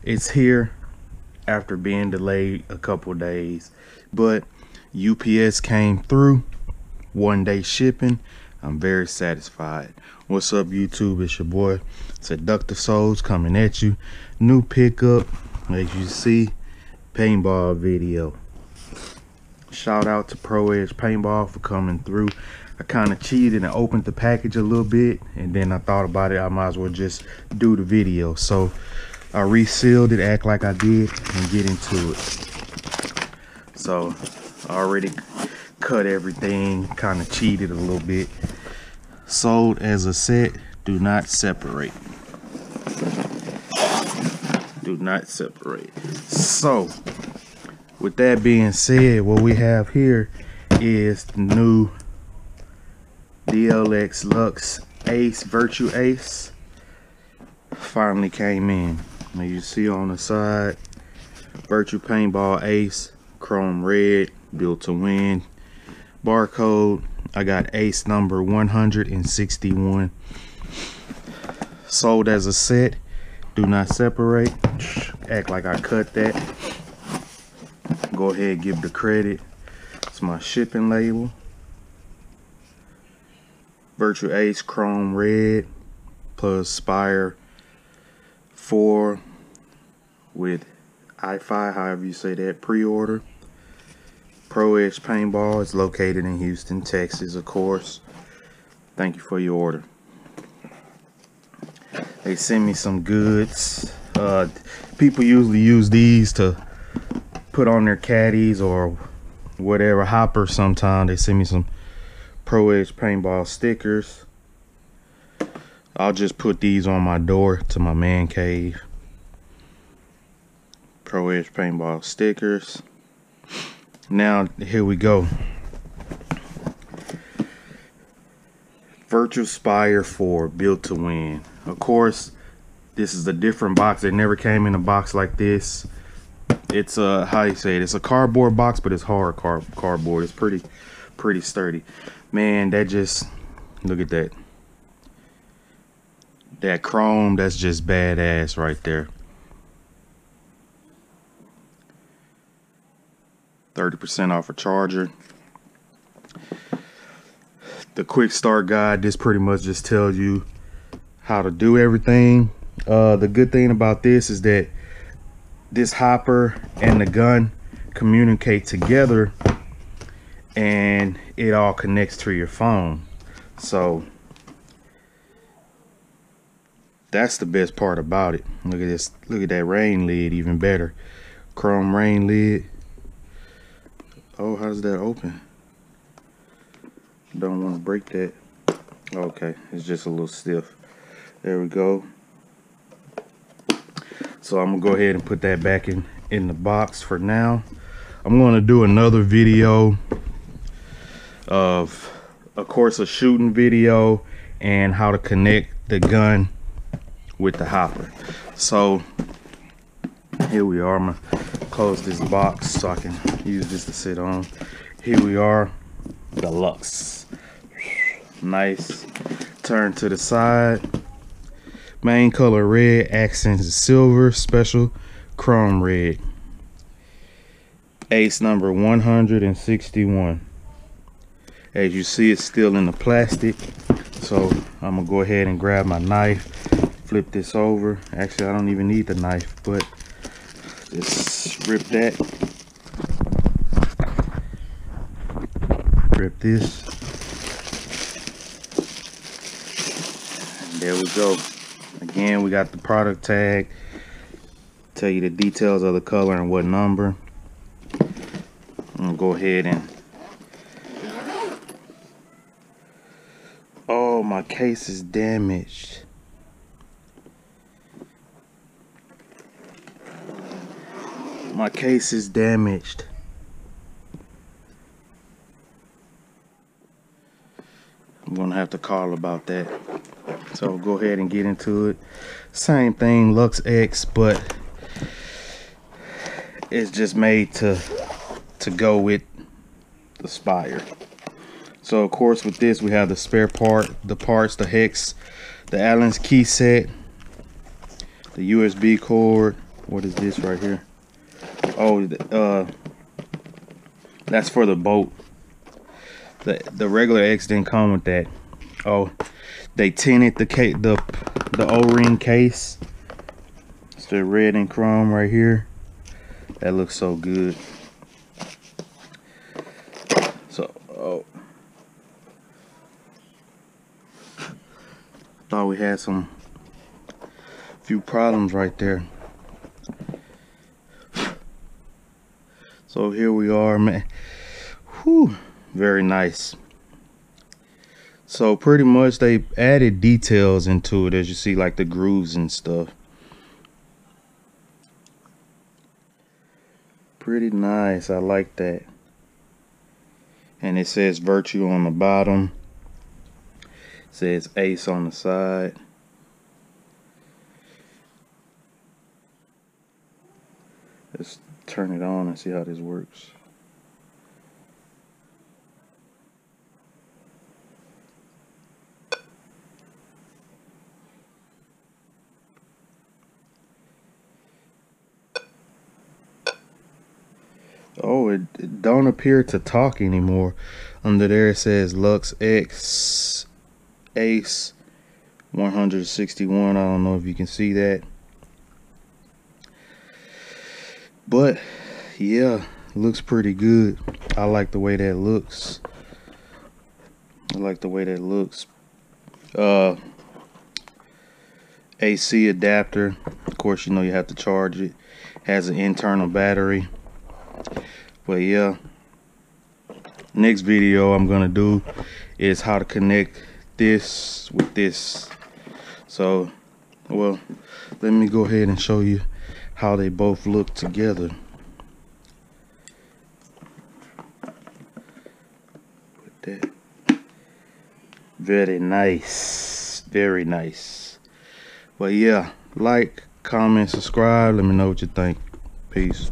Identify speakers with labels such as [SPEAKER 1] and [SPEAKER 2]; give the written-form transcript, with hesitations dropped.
[SPEAKER 1] It's here after being delayed a couple days, but UPS came through, 1-day shipping. I'm very satisfied. What's up, YouTube? It's your boy SEDUCTIVESOLES coming at you. New pickup, as you see, paintball video. Shout out to Pro Edge Paintball for coming through. I kind of cheated and opened the package a little bit, and then I thought about it, I might as well just do the video. So I resealed it, act like I did, and get into it. So I already cut everything, kind of cheated a little bit. Sold as a set, do not separate. Do not separate. So with that being said, what we have here is the new Dlx Luxe Ace, VIRTUE Ace. Finally came in. Now you see on the side, VIRTUE Paintball Ace, chrome red, built to win. Barcode, I got ace number 161. Sold as a set, do not separate. Act like I cut that. Go ahead, give the credit. It's my shipping label. VIRTUE Ace chrome red plus Spire 4 with IFI, however you say that, pre-order. Pro Edge Paintball is located in Houston, Texas, of course. Thank you for your order. They send me some goods. People usually use these to put on their caddies or whatever, hoppers sometimes. They send me some Pro Edge Paintball stickers. I'll just put these on my door to my man cave. Pro Edge Paintball stickers. Now here we go. VIRTUE SPIRE IV, built to win. Of course, this is a different box. It never came in a box like this. It's a, how you say it, it's a cardboard box, but it's hard cardboard. It's pretty sturdy. Man, that just, look at that. That chrome, that's just badass right there. 30% off a charger. The quick start guide, this pretty much just tells you how to do everything. The good thing about this is that this hopper and the gun communicate together, and it all connects to your phone. So that's the best part about it. Look at this, look at that rain lid, even better. Chrome rain lid. Oh, how's that open? Don't want to break that. Okay, it's just a little stiff. There we go. So I'm gonna go ahead and put that back in the box for now. I'm gonna do another video of course, a shooting video and how to connect the gun with the hopper. So here we are. I'm gonna close this box so I can use this to sit on. Here we are, the Luxe. Nice. Turn to the side. Main color red, accents is silver, special chrome red. Ace number 161. As you see, it's still in the plastic. So I'm gonna go ahead and grab my knife, flip this over. Actually, I don't even need the knife, but just rip that. Rip this. And there we go. Again, we got the product tag. Tell you the details of the color and what number. I'm gonna go ahead and, oh, my case is damaged. My case is damaged. I'm gonna have to call about that. So go ahead and get into it. Same thing, Luxe X, but it's just made to go with the Spire. So of course with this we have the spare part, the parts, the hex, the Allen's key set, the USB cord, What is this right here? Oh, that's for the boat. The regular X didn't come with that. Oh, they tinted the O-ring case. It's the red and chrome right here. That looks so good. So, oh, thought we had few problems right there. So here we are, man. Whew, very nice. So pretty much they added details into it, as you see, like the grooves and stuff. Pretty nice. I like that. And it says Virtue on the bottom. It says Ace on the side. Let's turn it on and see how this works. Oh, it don't appear to talk anymore. Under there it says Lux X Ace 161. I don't know if you can see that. But yeah, looks pretty good. I like the way that looks. I like the way that looks. AC adapter. Of course, you know you have to charge it. Has an internal battery. But yeah, next video I'm gonna do is how to connect this with this. So, well, let me go ahead and show you how they both look together. Put that. Very nice, very nice. But yeah, like, comment, subscribe. Let me know what you think. Peace.